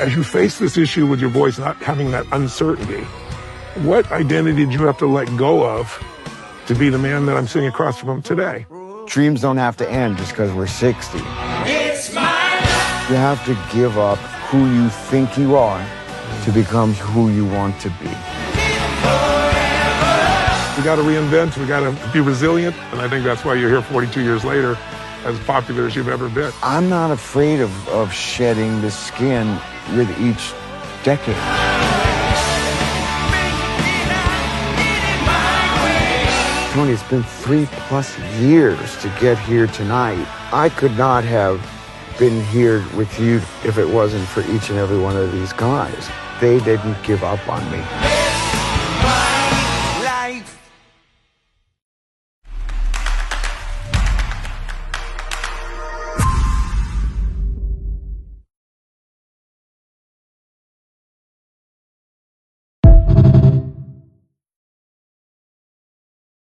As you face this issue with your voice not having that uncertainty, what identity did you have to let go of to be the man that I'm sitting across from today? Dreams don't have to end just because we're 60. It's my life. You have to give up who you think you are to become who you want to be. We got to reinvent, we got to be resilient, and I think that's why you're here 42 years later, as popular as you've ever been. I'm not afraid of shedding the skin with each decade. Tony, it's been 3+ years to get here tonight. I could not have been here with you if it wasn't for each and every one of these guys. They didn't give up on me.